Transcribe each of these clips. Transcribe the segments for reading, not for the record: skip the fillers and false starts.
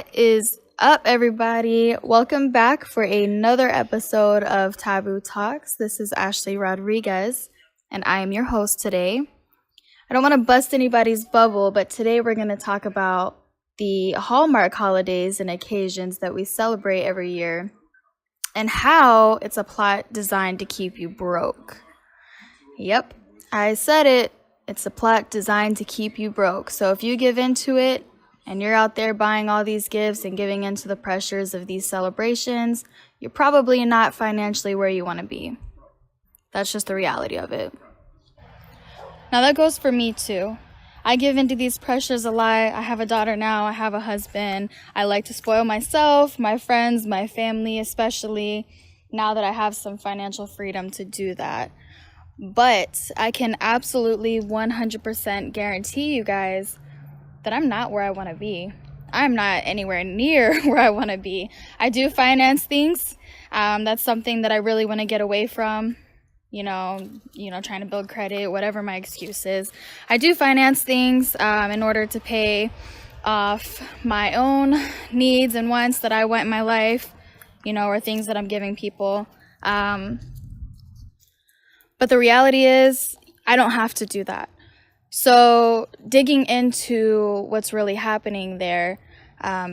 What is up, everybody? Welcome back for another episode of Taboo Talks. This is Ashley Rodriguez, and I am your host today. I don't want to bust anybody's bubble, but today we're going to talk about the Hallmark holidays and occasions that we celebrate every year and how it's a plot designed to keep you broke. Yep, I said it. It's a plot designed to keep you broke. So if you give into it, and you're out there buying all these gifts and giving into the pressures of these celebrations, you're probably not financially where you want to be. That's just the reality of it. Now that goes for me too. I give into these pressures a lot. I have a daughter now. I have a husband. I like to spoil myself, my friends, my family, especially now that I have some financial freedom to do that. But I can absolutely 100% guarantee you guys that I'm not where I want to be. I'm not anywhere near where I want to be. I do finance things. That's something that I really want to get away from. You know, trying to build credit, whatever my excuse is. I do finance things in order to pay off my own needs and wants that I want in my life, or things that I'm giving people. But the reality is, I don't have to do that. So digging into what's really happening there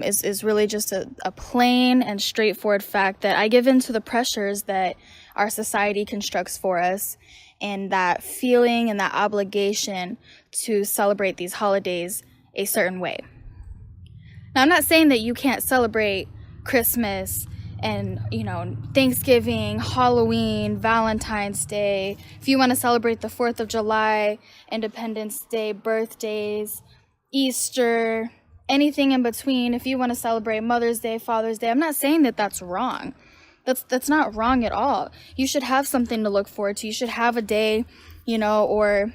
is really just a plain and straightforward fact that I give into the pressures that our society constructs for us, and that feeling and that obligation to celebrate these holidays a certain way. Now, I'm not saying that you can't celebrate Christmas and, Thanksgiving, Halloween, Valentine's Day. If you want to celebrate the 4th of July, Independence Day, birthdays, Easter, anything in between. If you want to celebrate Mother's Day, Father's Day, I'm not saying that that's wrong. That's not wrong at all. You should have something to look forward to. You should have a day, or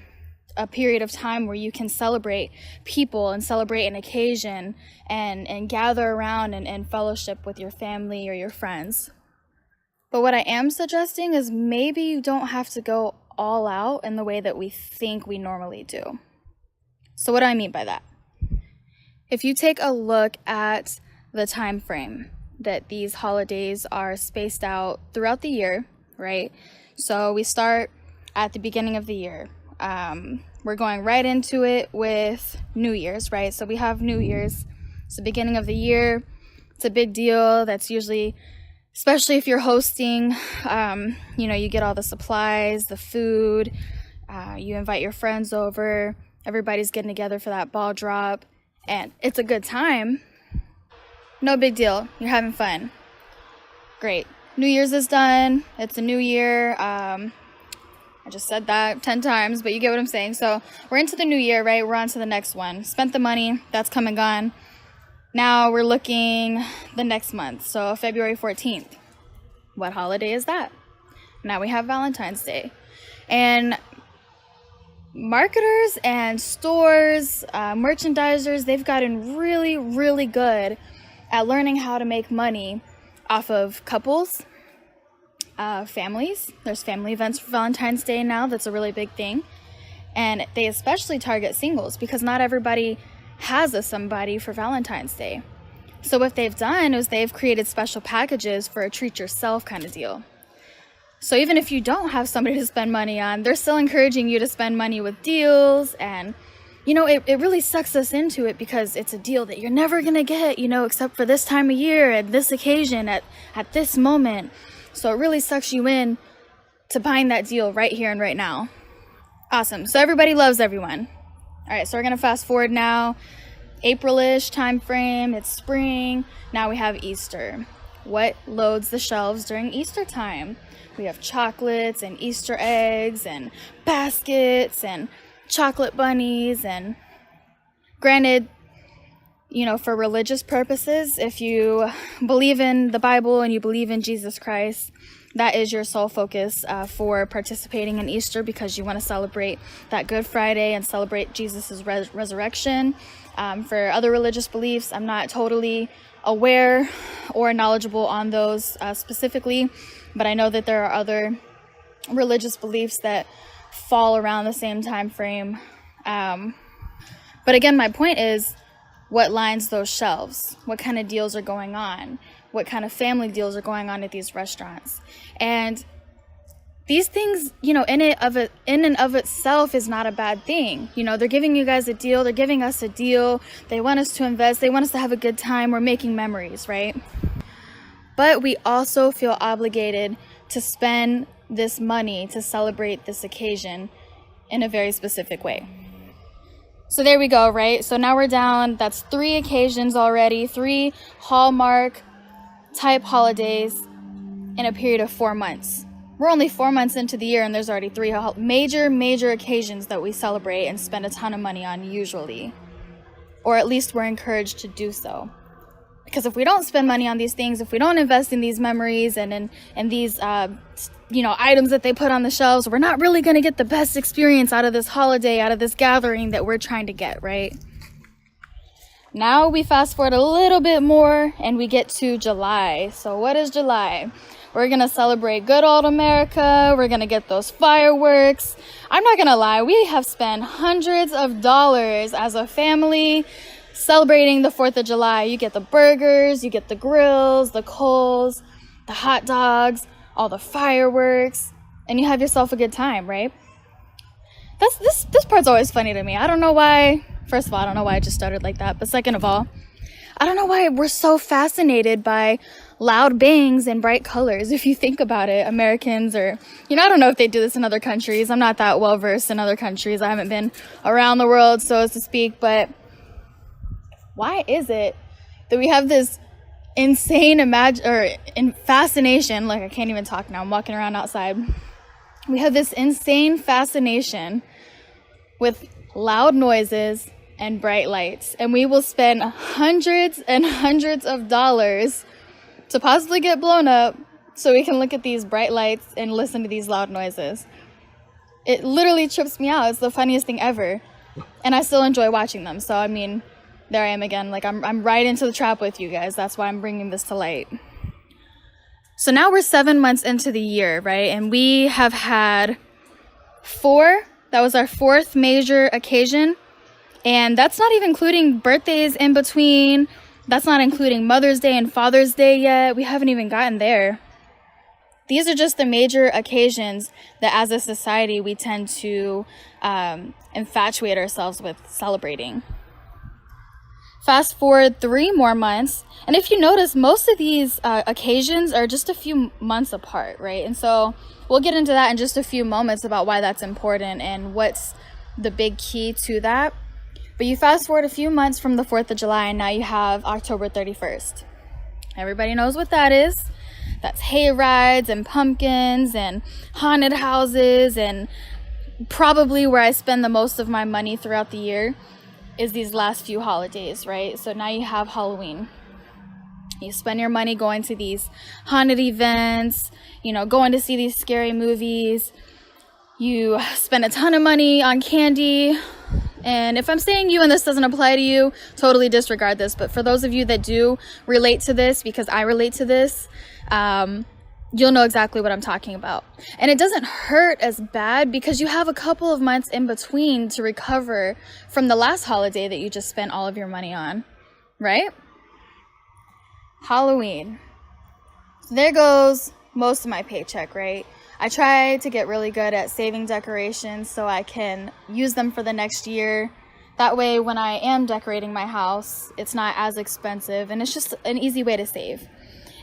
a period of time where you can celebrate people and celebrate an occasion and gather around and fellowship with your family or your friends. But what I am suggesting is maybe you don't have to go all out in the way that we think we normally do. So what do I mean by that? If you take a look at the time frame that these holidays are spaced out throughout the year, right? So we start at the beginning of the year. We're going right into it with New Year's, right? So we have New Year's. It's the beginning of the year. It's a big deal. That's usually, especially if you're hosting, you get all the supplies, the food, you invite your friends over, everybody's getting together for that ball drop, and it's a good time. No big deal. You're having fun. Great. New Year's is done. It's a new year. I just said that 10 times, but you get what I'm saying. So we're into the new year, right? We're on to the next one. Spent the money. That's come and gone. Now we're looking the next month. So February 14th. What holiday is that? Now we have Valentine's Day. And marketers and stores, merchandisers, they've gotten really, really good at learning how to make money off of couples, families. There's family events for Valentine's Day now. That's a really big thing. And they especially target singles because not everybody has a somebody for Valentine's Day. So what they've done is they've created special packages for a treat yourself kind of deal. So even if you don't have somebody to spend money on, they're still encouraging you to spend money with deals. And, it really sucks us into it because it's a deal that you're never going to get, except for this time of year at this occasion at this moment. So it really sucks you in to buying that deal right here and right now. Awesome. So everybody loves everyone. All right, so we're going to fast forward now. April-ish time frame. It's spring. Now we have Easter. What loads the shelves during Easter time? We have chocolates and Easter eggs and baskets and chocolate bunnies. And granted, for religious purposes, if you believe in the Bible and you believe in Jesus Christ, that is your sole focus for participating in Easter because you want to celebrate that Good Friday and celebrate Jesus' resurrection. For other religious beliefs, I'm not totally aware or knowledgeable on those specifically, but I know that there are other religious beliefs that fall around the same time frame. But again, my point is, what lines those shelves, what kind of deals are going on, what kind of family deals are going on at these restaurants. And these things, you know, in and of itself is not a bad thing. You know, they're giving you guys a deal, they're giving us a deal, they want us to invest, they want us to have a good time, we're making memories, right? But we also feel obligated to spend this money to celebrate this occasion in a very specific way. So there we go, right? So now we're down, that's 3 occasions already, 3 Hallmark type holidays in a period of 4 months. We're only 4 months into the year and there's already 3 major occasions that we celebrate and spend a ton of money on usually. Or at least we're encouraged to do so. Because if we don't spend money on these things, if we don't invest in these memories and these items that they put on the shelves, we're not really going to get the best experience out of this holiday, out of this gathering that we're trying to get, right? Now we fast forward a little bit more and we get to July. So what is July? We're going to celebrate good old America. We're going to get those fireworks. I'm not going to lie, we have spent hundreds of dollars as a family celebrating the 4th of July. You get the burgers, you get the grills, the coals, the hot dogs, all the fireworks, and you have yourself a good time, right? This part's always funny to me. I don't know why. First of all, I don't know why I just started like that. But second of all, I don't know why we're so fascinated by loud bangs and bright colors. If you think about it, Americans I don't know if they do this in other countries. I'm not that well versed in other countries. I haven't been around the world, so as to speak, but why is it that we have this insane fascination, like I can't even talk now, I'm walking around outside. We have this insane fascination with loud noises and bright lights, and we will spend hundreds and hundreds of dollars to possibly get blown up so we can look at these bright lights and listen to these loud noises. It literally trips me out. It's the funniest thing ever, and I still enjoy watching them. So I mean, there I am again, like I'm right into the trap with you guys. That's why I'm bringing this to light. So now we're 7 months into the year, right? And we have had 4. That was our 4th major occasion. And that's not even including birthdays in between. That's not including Mother's Day and Father's Day yet. We haven't even gotten there. These are just the major occasions that as a society we tend to infatuate ourselves with celebrating. Fast forward 3 more months, and if you notice, most of these occasions are just a few months apart, right? And so we'll get into that in just a few moments about why that's important and what's the big key to that. But you fast forward a few months from the 4th of July, and now you have October 31st. Everybody knows what that is. That's hay rides and pumpkins and haunted houses, and probably where I spend the most of my money throughout the year is these last few holidays, right? So now you have Halloween. You spend your money going to these haunted events, going to see these scary movies. You spend a ton of money on candy. And if I'm saying you and this doesn't apply to you, totally disregard this. But for those of you that do relate to this, because I relate to this, you'll know exactly what I'm talking about. And it doesn't hurt as bad because you have a couple of months in between to recover from the last holiday that you just spent all of your money on, right? Halloween. So there goes most of my paycheck, right? I try to get really good at saving decorations so I can use them for the next year. That way, when I am decorating my house, it's not as expensive, and it's just an easy way to save.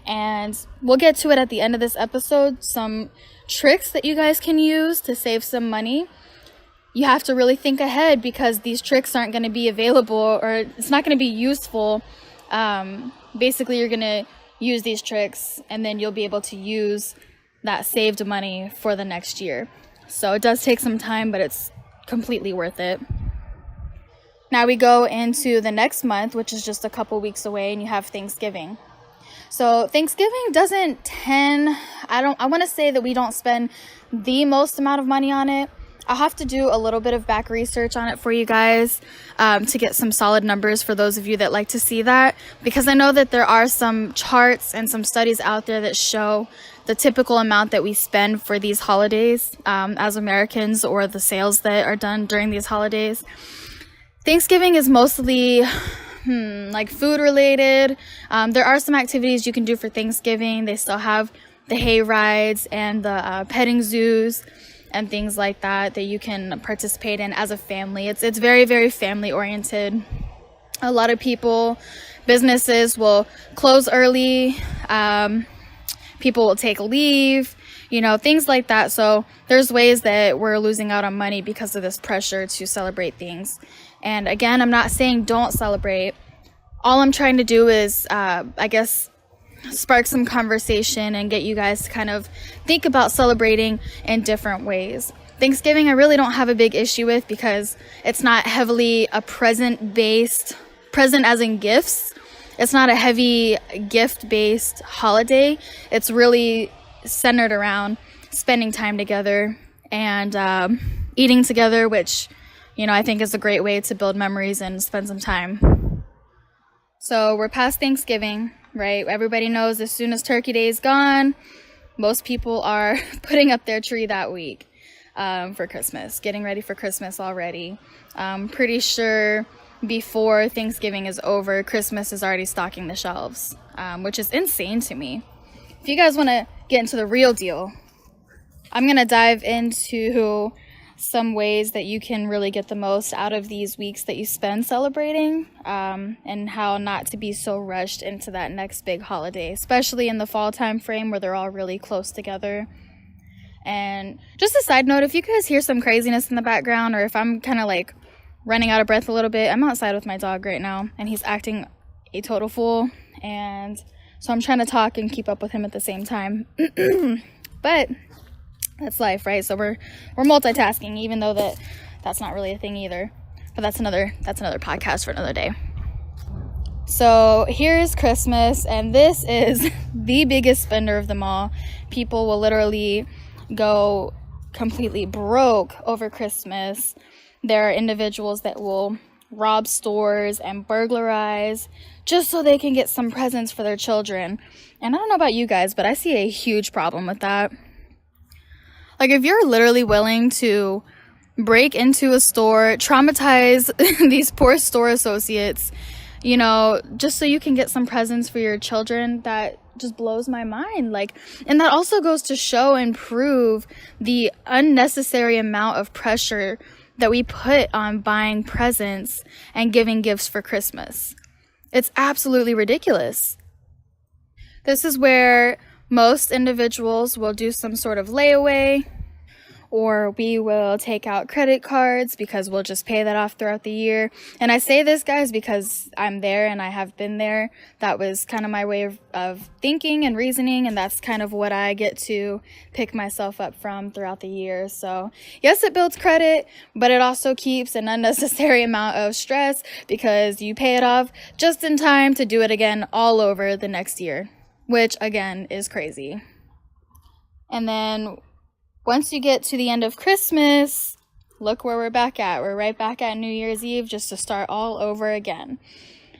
And we'll get to it at the end of this episode, some tricks that you guys can use to save some money. You have to really think ahead because these tricks aren't going to be available, or it's not going to be useful. Basically, you're going to use these tricks and then you'll be able to use that saved money for the next year. So it does take some time, but it's completely worth it. Now we go into the next month, which is just a couple weeks away, and you have Thanksgiving. So Thanksgiving doesn't I want to say that we don't spend the most amount of money on it. I'll have to do a little bit of back research on it for you guys to get some solid numbers for those of you that like to see that, because I know that there are some charts and some studies out there that show the typical amount that we spend for these holidays as Americans, or the sales that are done during these holidays. Thanksgiving is mostly like food related. There are some activities you can do for Thanksgiving. They still have the hay rides and the petting zoos and things like that you can participate in as a family. It's very, very family oriented. A lot of businesses will close early. People will take leave, things like that. So there's ways that we're losing out on money because of this pressure to celebrate things. And again, I'm not saying don't celebrate. All I'm trying to do is, spark some conversation and get you guys to kind of think about celebrating in different ways. Thanksgiving, I really don't have a big issue with because it's not heavily a present as in gifts. It's not a heavy gift-based holiday. It's really centered around spending time together and eating together, which, I think is a great way to build memories and spend some time. So we're past Thanksgiving, right? Everybody knows as soon as Turkey Day is gone, most people are putting up their tree that week for Christmas, getting ready for Christmas already. I'm pretty sure before Thanksgiving is over, Christmas is already stocking the shelves, which is insane to me. If you guys want to get into the real deal, I'm going to dive into some ways that you can really get the most out of these weeks that you spend celebrating, and how not to be so rushed into that next big holiday, especially in the fall time frame where they're all really close together. And just a side note, if you guys hear some craziness in the background, or if I'm kind of like running out of breath a little bit, I'm outside with my dog right now and he's acting a total fool, and so I'm trying to talk and keep up with him at the same time. But that's life, right? So we're multitasking, even though that's not really a thing either. But that's another podcast for another day. So here's Christmas, and this is the biggest spender of them all. People will literally go completely broke over Christmas. There are individuals that will rob stores and burglarize just so they can get some presents for their children. And I don't know about you guys, but I see a huge problem with that. Like, if you're literally willing to break into a store, traumatize these poor store associates, just so you can get some presents for your children, that just blows my mind. And that also goes to show and prove the unnecessary amount of pressure that we put on buying presents and giving gifts for Christmas. It's absolutely ridiculous. This is where most individuals will do some sort of layaway, or we will take out credit cards because we'll just pay that off throughout the year. And I say this, guys, because I'm there and I have been there. That was kind of my way of thinking and reasoning, and that's kind of what I get to pick myself up from throughout the year. So yes, it builds credit, but it also keeps an unnecessary amount of stress because you pay it off just in time to do it again all over the next year, which again is crazy. And then once you get to the end of Christmas, look where we're back at. We're right back at New Year's Eve, just to start all over again.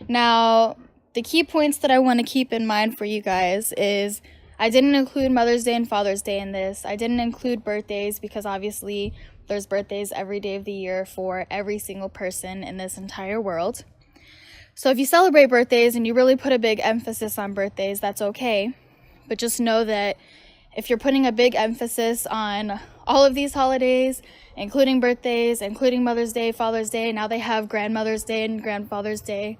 Now, the key points that I want to keep in mind for you guys is I didn't include Mother's Day and Father's Day in this. I didn't include birthdays because obviously there's birthdays every day of the year for every single person in this entire world. So if you celebrate birthdays and you really put a big emphasis on birthdays, that's okay. But just know that if you're putting a big emphasis on all of these holidays, including birthdays, including Mother's Day, Father's Day, now they have Grandmother's Day and Grandfather's Day.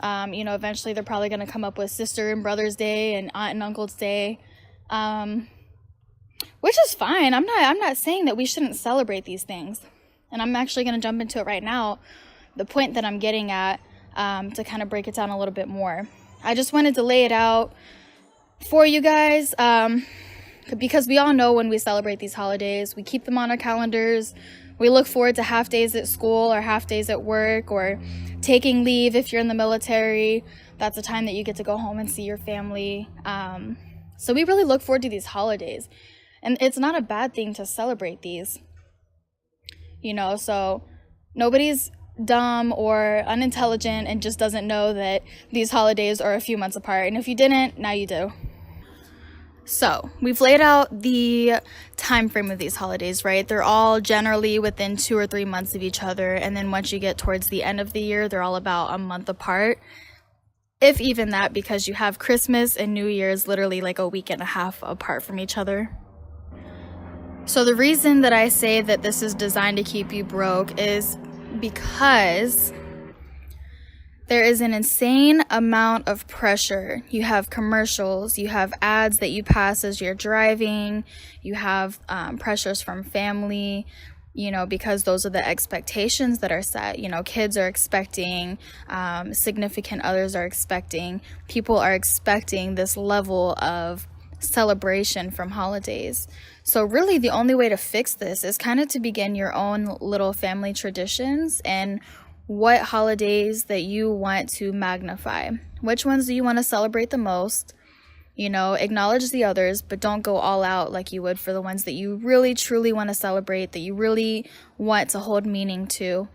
Eventually they're probably going to come up with Sister and Brother's Day and Aunt and Uncle's Day, which is fine. I'm not saying that we shouldn't celebrate these things. And I'm actually going to jump into it right now. The point that I'm getting at, to kind of break it down a little bit more. I just wanted to lay it out for you guys, because we all know when we celebrate these holidays, we keep them on our calendars. We look forward to half days at school or half days at work, or taking leave if you're in the military. That's a time that you get to go home and see your family. So we really look forward to these holidays. And it's not a bad thing to celebrate these. So nobody's dumb or unintelligent and just doesn't know that these holidays are a few months apart. And if you didn't, now you do. So we've laid out the time frame of these holidays, right? They're all generally within 2 or 3 months of each other. And then once you get towards the end of the year, they're all about a month apart. If even that, because you have Christmas and New Year's literally like a week and a half apart from each other. So the reason that I say that this is designed to keep you broke is because there is an insane amount of pressure. You have commercials, you have ads that you pass as you're driving, you have pressures from family, because those are the expectations that are set. Kids are expecting, significant others are expecting, people are expecting this level of celebration from holidays. So really the only way to fix this is kind of to begin your own little family traditions and what holidays that you want to magnify. Which ones do you want to celebrate the most? Acknowledge the others, but don't go all out like you would for the ones that you really truly want to celebrate, that you really want to hold meaning to.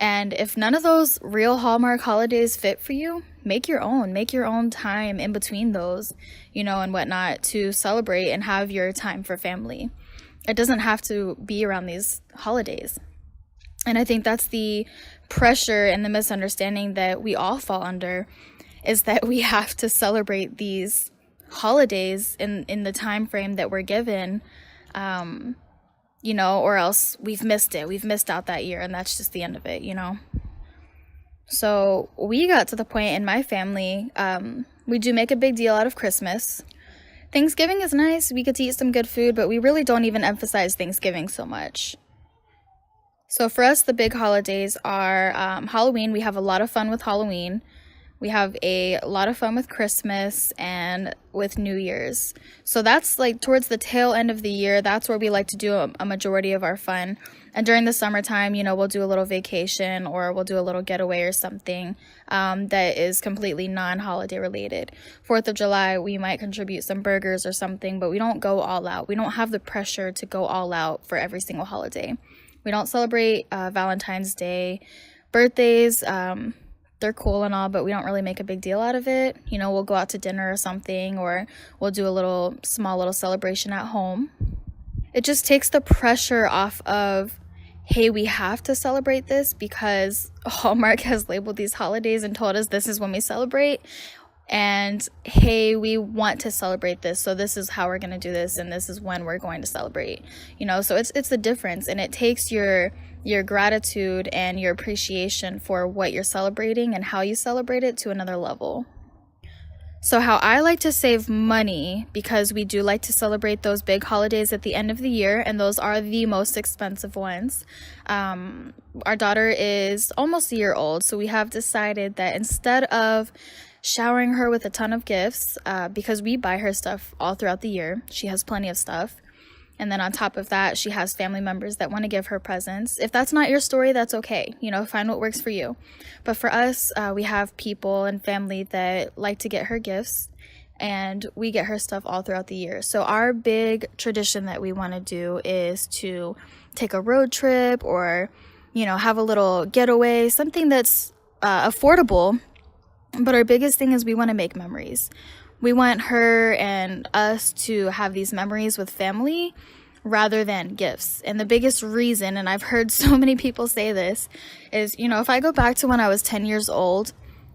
And if none of those real Hallmark holidays fit for you, make your own time in between those, and whatnot to celebrate and have your time for family. It doesn't have to be around these holidays. And I think that's the pressure and the misunderstanding that we all fall under, is that we have to celebrate these holidays in the time frame that we're given, or else we've missed it. We've missed out that year, and that's just the end of it, So we got to the point in my family, we do make a big deal out of Christmas. Thanksgiving is nice. We get to eat some good food, but we really don't even emphasize Thanksgiving so much. So for us, the big holidays are Halloween. We have a lot of fun with Halloween. We have a lot of fun with Christmas and with New Year's. So that's like towards the tail end of the year. That's where we like to do a majority of our fun. And during the summertime, we'll do a little vacation or we'll do a little getaway or something that is completely non-holiday related. 4th of July, we might contribute some burgers or something, but we don't go all out. We don't have the pressure to go all out for every single holiday. We don't celebrate Valentine's Day. Birthdays, they're cool and all, but we don't really make a big deal out of it. We'll go out to dinner or something, or we'll do a small little celebration at home. It just takes the pressure off of, hey, we have to celebrate this because Hallmark has labeled these holidays and told us this is when we celebrate. And hey, we want to celebrate this, so this is how we're going to do this, and this is when we're going to celebrate. So it's the difference, and it takes your gratitude and your appreciation for what you're celebrating and how you celebrate it to another level. So how I like to save money, because we do like to celebrate those big holidays at the end of the year, and those are the most expensive ones. Our daughter is almost a year old, so we have decided that instead of showering her with a ton of gifts, because we buy her stuff all throughout the year, she has plenty of stuff. And then on top of that, she has family members that want to give her presents. If that's not your story, that's okay. Find what works for you. But for us, we have people and family that like to get her gifts, and we get her stuff all throughout the year. So our big tradition that we want to do is to take a road trip or, have a little getaway, something that's affordable. But our biggest thing is we want to make memories. We want her and us to have these memories with family rather than gifts. And the biggest reason, and I've heard so many people say this, is, if I go back to when I was 10 years old,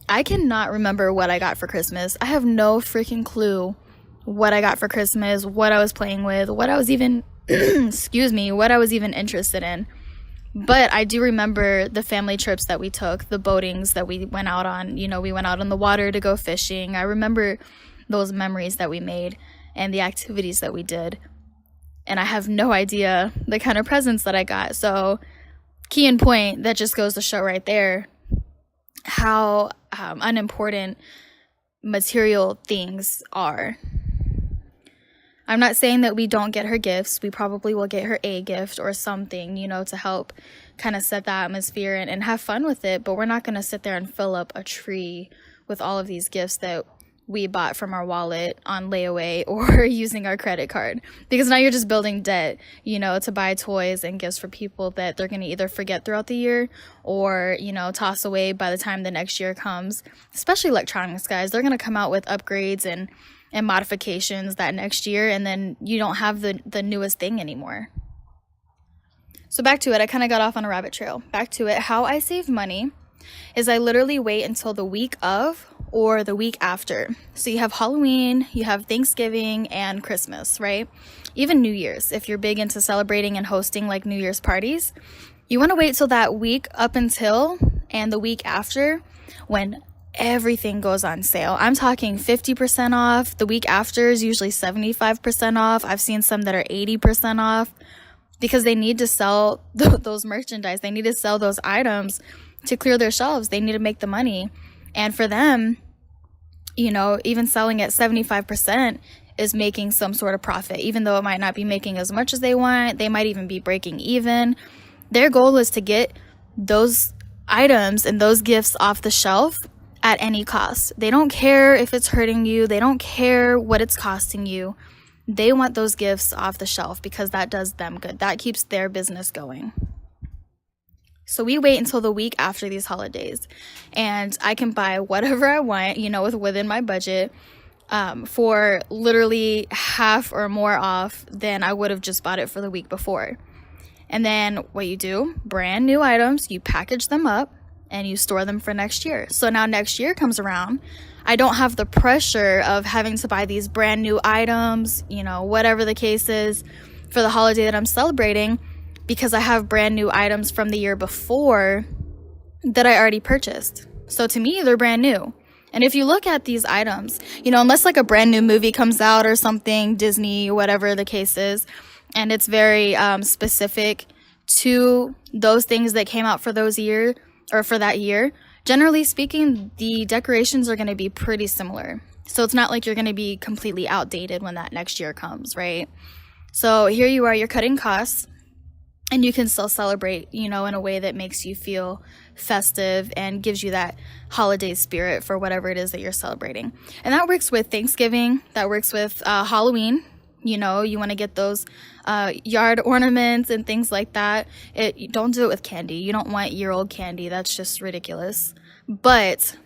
I cannot remember what I got for Christmas. I have no freaking clue what I got for Christmas, what I was playing with, what I was even, what I was even interested in. But I do remember the family trips that we took, the boatings that we went out on. We went out on the water to go fishing. I remember those memories that we made and the activities that we did. And I have no idea the kind of presents that I got. So, key and point, that just goes to show right there how unimportant material things are. I'm not saying that we don't get her gifts. We probably will get her a gift or something, to help kind of set the atmosphere and have fun with it. But we're not going to sit there and fill up a tree with all of these gifts that we bought from our wallet on layaway or using our credit card. Because now you're just building debt, to buy toys and gifts for people that they're going to either forget throughout the year or, toss away by the time the next year comes. Especially electronics, guys. They're going to come out with upgrades and and modifications that next year, and then you don't have the newest thing anymore. So back to it, I kind of got off on a rabbit trail. Back to it, how I save money is I literally wait until the week of or the week after. So you have Halloween, you have Thanksgiving, and Christmas, right? Even New Year's, if you're big into celebrating and hosting like New Year's parties, you want to wait till that week up until and the week after when everything goes on sale. I'm talking 50% off. The week after is usually 75% off. I've seen some that are 80% off because they need to sell those merchandise. They need to sell those items to clear their shelves. They need to make the money. And for them, you know, even selling at 75% is making some sort of profit, even though it might not be making as much as they want. They might even be breaking even. Their goal is to get those items and those gifts off the shelf at any cost. They don't care if it's hurting you. They don't care what it's costing you. They want those gifts off the shelf because that does them good. That keeps their business going. So we wait until the week after these holidays, and I can buy whatever I want, you know, within my budget, for literally half or more off than I would have just bought it for the week before. And then what you do, brand new items, you package them up and you store them for next year. So now next year comes around, I don't have the pressure of having to buy these brand new items, you know, whatever the case is for the holiday that I'm celebrating, because I have brand new items from the year before that I already purchased. So to me, they're brand new. And if you look at these items, you know, unless like a brand new movie comes out or something, Disney, whatever the case is, and it's very specific to those things that came out for those year or for that year, generally speaking, the decorations are going to be pretty similar. So it's not like you're going to be completely outdated when that next year comes, right? So here you are, you're cutting costs, and you can still celebrate, you know, in a way that makes you feel festive and gives you that holiday spirit for whatever it is that you're celebrating. And that works with Thanksgiving. That works with Halloween. You know, you want to get those yard ornaments and things like that. Don't do it with candy. You don't want year-old candy. That's just ridiculous. But,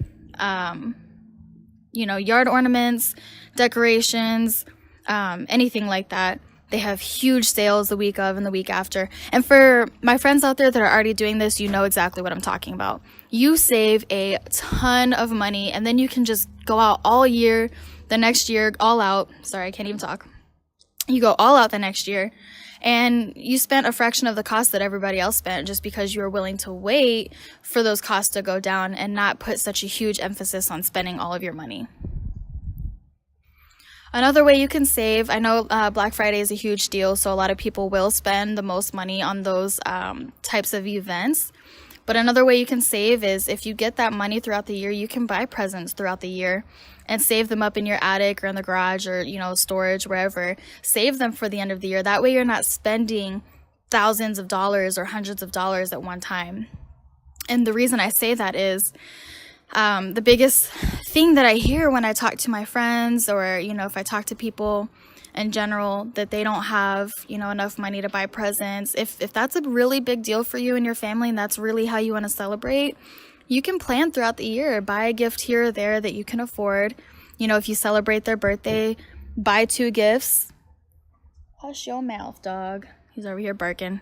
you know, yard ornaments, decorations, anything like that. They have huge sales the week of and the week after. And for my friends out there that are already doing this, you know exactly what I'm talking about. You save a ton of money, and then you can just go out all year, the next year, all out. Sorry, I can't even talk. You go all out the next year, and you spent a fraction of the cost that everybody else spent just because you were willing to wait for those costs to go down and not put such a huge emphasis on spending all of your money. Another way you can save, I know Black Friday is a huge deal, so a lot of people will spend the most money on those types of events. But another way you can save is if you get that money throughout the year, you can buy presents throughout the year and save them up in your attic or in the garage or, you know, storage, wherever. Save them for the end of the year. That way you're not spending thousands of dollars or hundreds of dollars at one time. And the reason I say that is the biggest thing that I hear when I talk to my friends or, you know, if I talk to people in general that they don't have, you know, enough money to buy presents, if that's a really big deal for you and your family and that's really how you want to celebrate, you can plan throughout the year, buy a gift here or there that you can afford. You know, if you celebrate their birthday, buy 2 gifts. Hush your mouth, dog. He's over here barking.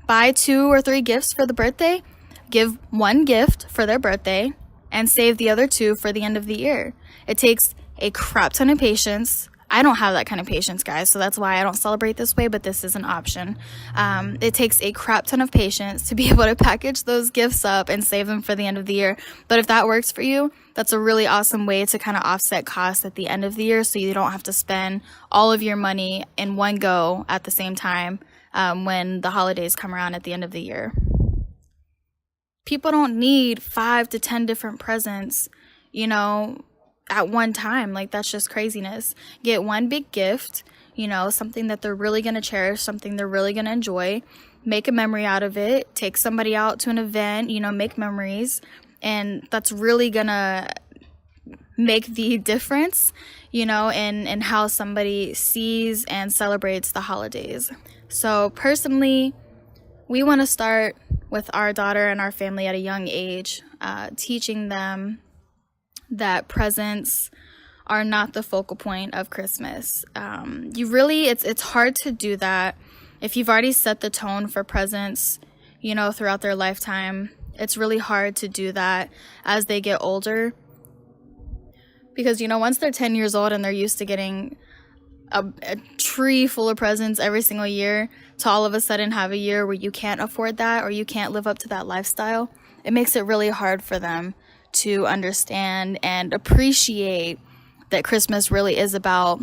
Buy 2 or 3 gifts for the birthday. Give 1 gift for their birthday and save the other 2 for the end of the year. It takes a crap ton of patience. I don't have that kind of patience, guys, so that's why I don't celebrate this way, but this is an option. It takes a crap ton of patience to be able to package those gifts up and save them for the end of the year. But if that works for you, that's a really awesome way to kind of offset costs at the end of the year so you don't have to spend all of your money in one go at the same time when the holidays come around at the end of the year. People don't need 5 to 10 different presents, you know, at one time. Like, that's just craziness. Get 1 big gift, you know, something that they're really going to cherish, something they're really going to enjoy. Make a memory out of it. Take somebody out to an event, you know, make memories. And that's really going to make the difference, you know, in how somebody sees and celebrates the holidays. So personally, we want to start with our daughter and our family at a young age, teaching them that presents are not the focal point of Christmas. It's hard to do that if you've already set the tone for presents, throughout their lifetime. It's really hard to do that as they get older, because once they're 10 years old and they're used to getting a tree full of presents every single year, to all of a sudden have a year where you can't afford that or you can't live up to that lifestyle, it makes it really hard for them to understand and appreciate that Christmas really is about,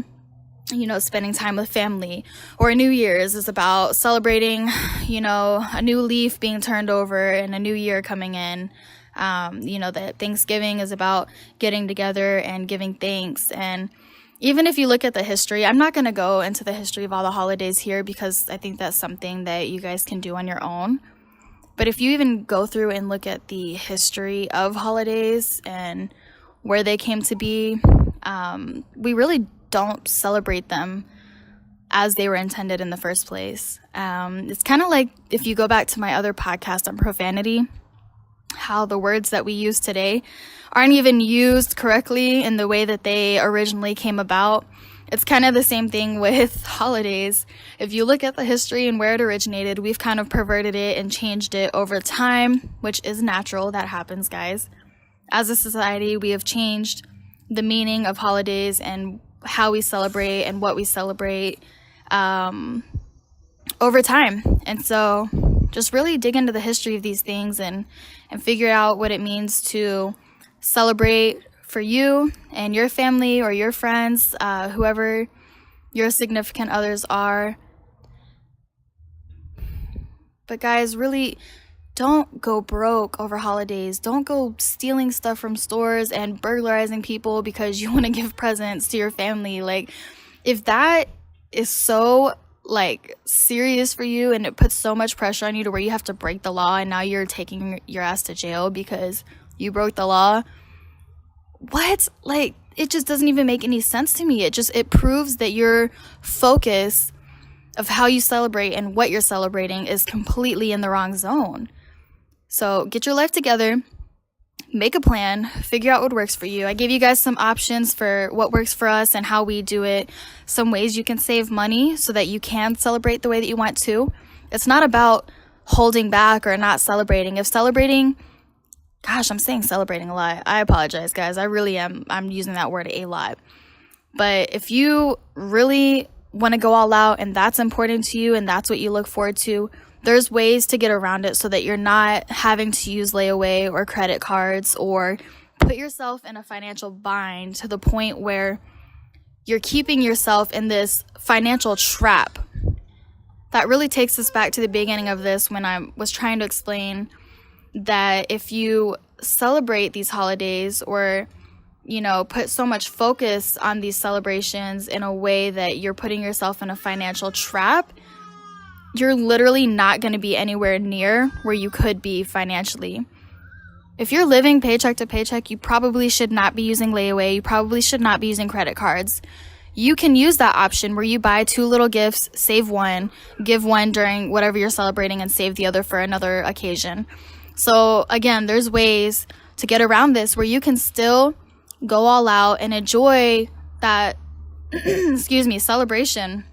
spending time with family, or New Year's is about celebrating, a new leaf being turned over and a new year coming in. That Thanksgiving is about getting together and giving thanks. And even if you look at the history, I'm not going to go into the history of all the holidays here because I think that's something that you guys can do on your own. But if you even go through and look at the history of holidays and where they came to be, we really don't celebrate them as they were intended in the first place. It's kind of like if you go back to my other podcast on profanity, how the words that we use today aren't even used correctly in the way that they originally came about. It's kind of the same thing with holidays. If you look at the history and where it originated, we've kind of perverted it and changed it over time, which is natural. That happens, guys. As a society, we have changed the meaning of holidays and how we celebrate and what we celebrate over time. And so just really dig into the history of these things and figure out what it means to celebrate for you and your family or your friends, whoever your significant others are. But guys, really don't go broke over holidays. Don't go stealing stuff from stores and burglarizing people because you want to give presents to your family. Like, if that is so serious for you and it puts so much pressure on you to where you have to break the law and now you're taking your ass to jail because you broke the law, what? It just doesn't even make any sense to me. It proves that your focus of how you celebrate and what you're celebrating is completely in the wrong zone. So get your life together, make a plan, figure out what works for you. I gave you guys some options for what works for us and how we do it, some ways you can save money so that you can celebrate the way that you want to. It's not about holding back or not celebrating. If celebrating, gosh, I'm saying celebrating a lot. I apologize, guys. I really am. I'm using that word a lot. But if you really want to go all out and that's important to you and that's what you look forward to, there's ways to get around it so that you're not having to use layaway or credit cards or put yourself in a financial bind to the point where you're keeping yourself in this financial trap. That really takes us back to the beginning of this when I was trying to explain that if you celebrate these holidays or, put so much focus on these celebrations in a way that you're putting yourself in a financial trap, you're literally not going to be anywhere near where you could be financially. If you're living paycheck to paycheck, you probably should not be using layaway. You probably should not be using credit cards. You can use that option where you buy 2 little gifts, save one, give one during whatever you're celebrating, and save the other for another occasion. So again, there's ways to get around this where you can still go all out and enjoy that celebration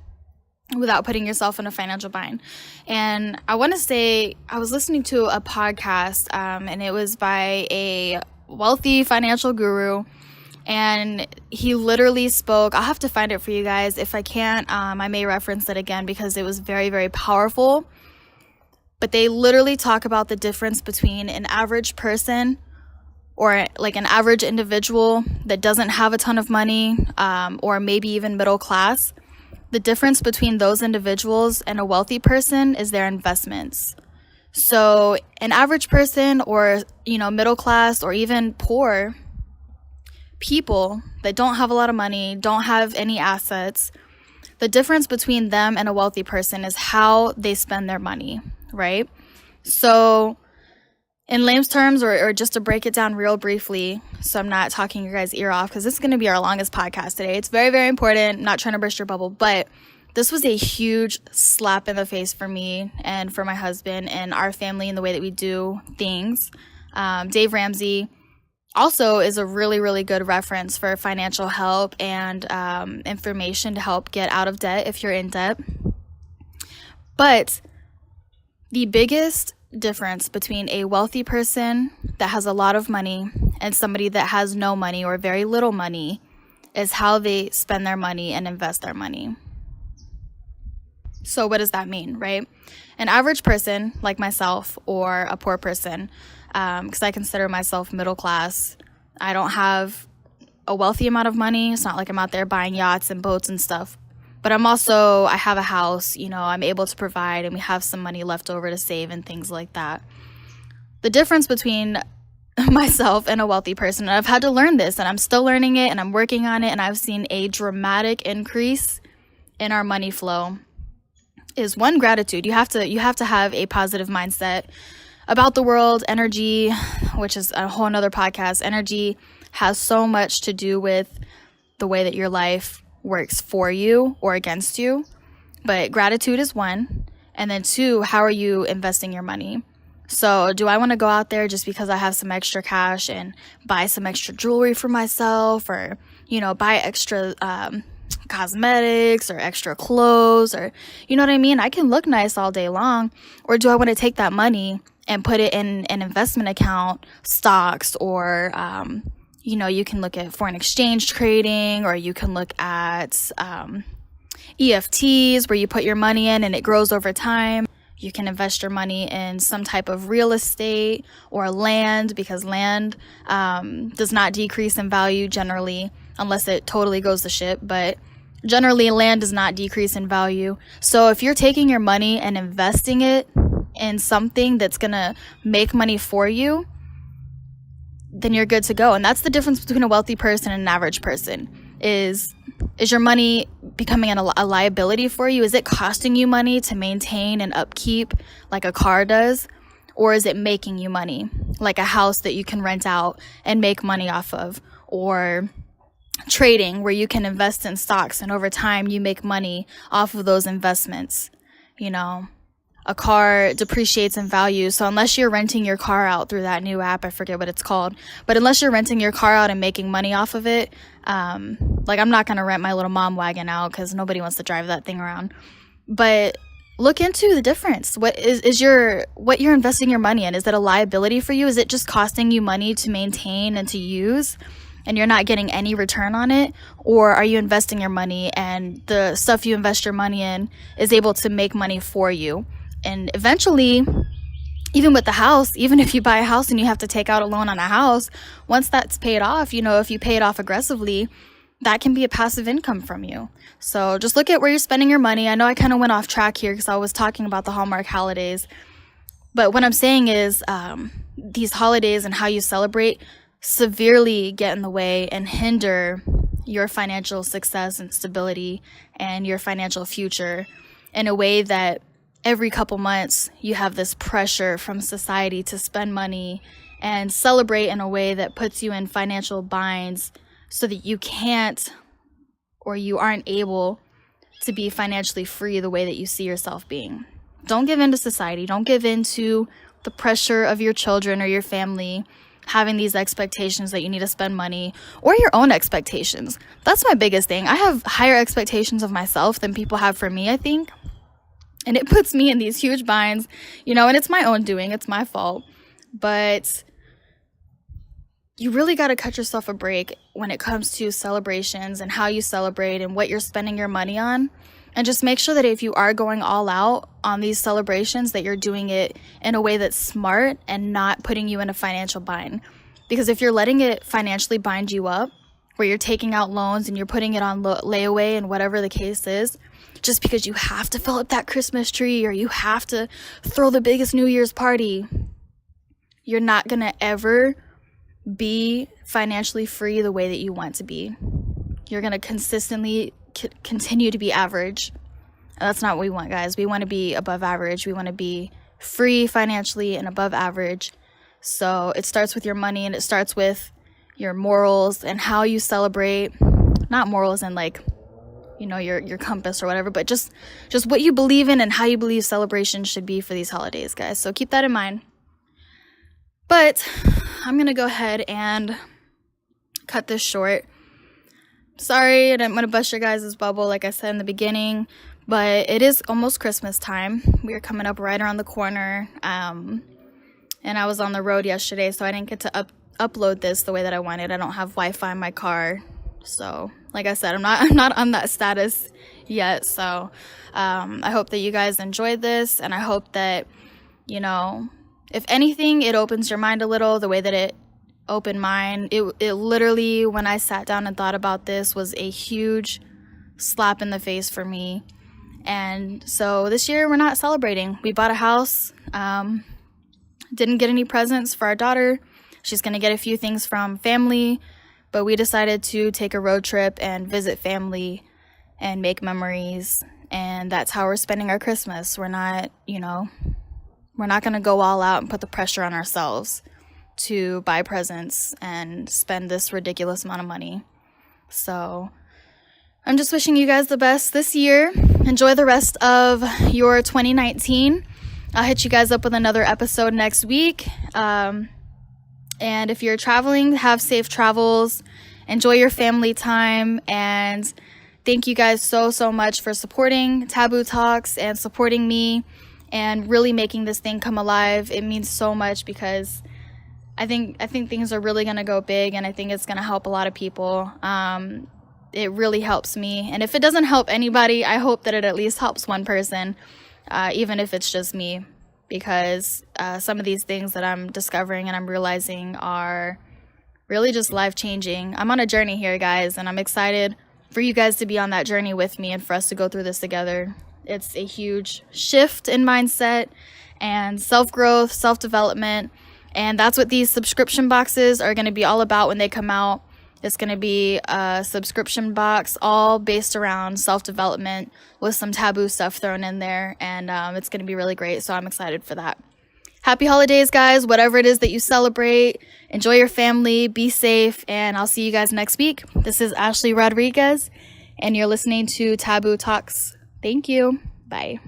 without putting yourself in a financial bind. And I want to say, I was listening to a podcast and it was by a wealthy financial guru, and he literally spoke. I'll have to find it for you guys. If I can't, I may reference it again because it was very, very powerful. But they literally talk about the difference between an average person or an average individual that doesn't have a ton of money or maybe even middle class. The difference between those individuals and a wealthy person is their investments. So an average person or, middle class or even poor people that don't have a lot of money, don't have any assets, the difference between them and a wealthy person is how they spend their money, right? So in layman's terms, or just to break it down real briefly, so I'm not talking your guys' ear off, because this is going to be our longest podcast today. It's very, very important. I'm not trying to burst your bubble, but this was a huge slap in the face for me and for my husband and our family in the way that we do things. Dave Ramsey, also is a really, really good reference for financial help and information to help get out of debt if you're in debt. But the biggest difference between a wealthy person that has a lot of money and somebody that has no money or very little money is how they spend their money and invest their money. So what does that mean, right? An average person like myself, or a poor person, because I consider myself middle class. I don't have a wealthy amount of money. It's not like I'm out there buying yachts and boats and stuff. But I have a house, I'm able to provide, and we have some money left over to save and things like that. The difference between myself and a wealthy person, and I've had to learn this, and I'm still learning it, and I'm working on it, and I've seen a dramatic increase in our money flow, is one, gratitude. You have to have a positive mindset about the world. Energy, which is a whole nother podcast, energy has so much to do with the way that your life works for you or against you. But gratitude is one. And then two, how are you investing your money? So do I want to go out there just because I have some extra cash and buy some extra jewelry for myself, or, buy extra cosmetics or extra clothes, or, you know what I mean? I can look nice all day long. Or do I want to take that money and put it in an investment account, stocks, or, you can look at foreign exchange trading, or you can look at EFTs where you put your money in and it grows over time. You can invest your money in some type of real estate or land, because land does not decrease in value generally, unless it totally goes to shit. But generally, land does not decrease in value. So if you're taking your money and investing it in something that's going to make money for you, then you're good to go. And that's the difference between a wealthy person and an average person. Is your money becoming a liability for you? Is it costing you money to maintain and upkeep like a car does? Or is it making you money, like a house that you can rent out and make money off of? Or trading, where you can invest in stocks and over time you make money off of those investments. A car depreciates in value. So unless you're renting your car out through that new app, I forget what it's called, but unless you're renting your car out and making money off of it, like I'm not going to rent my little mom wagon out because nobody wants to drive that thing around. But look into the difference. What you're investing your money in? Is it a liability for you? Is it just costing you money to maintain and to use, and you're not getting any return on it? Or are you investing your money and the stuff you invest your money in is able to make money for you? And eventually, even with the house, even if you buy a house and you have to take out a loan on a house, once that's paid off, if you pay it off aggressively, that can be a passive income from you. So just look at where you're spending your money. I know I kind of went off track here because I was talking about the Hallmark holidays. But what I'm saying is these holidays and how you celebrate severely get in the way and hinder your financial success and stability and your financial future in a way that every couple months you have this pressure from society to spend money and celebrate in a way that puts you in financial binds so that you can't, or you aren't able to be financially free the way that you see yourself being. Don't give in to society. Don't give in to the pressure of your children or your family having these expectations that you need to spend money, or your own expectations. That's my biggest thing. I have higher expectations of myself than people have for me, I think. And it puts me in these huge binds, and it's my own doing. It's my fault. But you really got to cut yourself a break when it comes to celebrations and how you celebrate and what you're spending your money on. And just make sure that if you are going all out on these celebrations, that you're doing it in a way that's smart and not putting you in a financial bind. Because if you're letting it financially bind you up, where you're taking out loans and you're putting it on layaway and whatever the case is, just because you have to fill up that Christmas tree or you have to throw the biggest New Year's party, you're not going to ever be financially free the way that you want to be. You're going to consistently continue to be average. And that's not what we want, guys. We want to be above average. We want to be free financially and above average. So it starts with your money, and it starts with your morals and how you celebrate. Not morals and your compass or whatever, but just what you believe in and how you believe celebrations should be for these holidays, guys. So keep that in mind. But I'm going to go ahead and cut this short. Sorry, I didn't want to bust your guys' bubble like I said in the beginning, but it is almost Christmas time. We are coming up right around the corner, and I was on the road yesterday, so I didn't get to upload this the way that I wanted. I don't have Wi-Fi in my car, so like I said, I'm not on that status yet. So I hope that you guys enjoyed this, and I hope that, you know, if anything, it opens your mind a little the way that it opened mine. It literally, when I sat down and thought about this, was a huge slap in the face for me. And so this year we're not celebrating. We bought a house, didn't get any presents for our daughter. She's gonna get a few things from family, but we decided to take a road trip and visit family and make memories, and that's how we're spending our Christmas. We're not gonna go all out and put the pressure on ourselves to buy presents and spend this ridiculous amount of money. So I'm just wishing you guys the best this year. Enjoy the rest of your 2019. I'll hit you guys up with another episode next week. And if you're traveling, have safe travels. Enjoy your family time. And thank you guys so much for supporting Taboo Talks and supporting me and really making this thing come alive. It means so much because I think things are really going to go big, and I think it's going to help a lot of people. It really helps me. And if it doesn't help anybody, I hope that it at least helps one person, even if it's just me, because some of these things that I'm discovering and I'm realizing are really just life-changing. I'm on a journey here, guys, and I'm excited for you guys to be on that journey with me and for us to go through this together. It's a huge shift in mindset and self-growth, self-development. And that's what these subscription boxes are going to be all about when they come out. It's going to be a subscription box all based around self-development with some taboo stuff thrown in there. And it's going to be really great. So I'm excited for that. Happy holidays, guys. Whatever it is that you celebrate, enjoy your family, be safe, and I'll see you guys next week. This is Ashley Rodriguez, and you're listening to Taboo Talks. Thank you. Bye.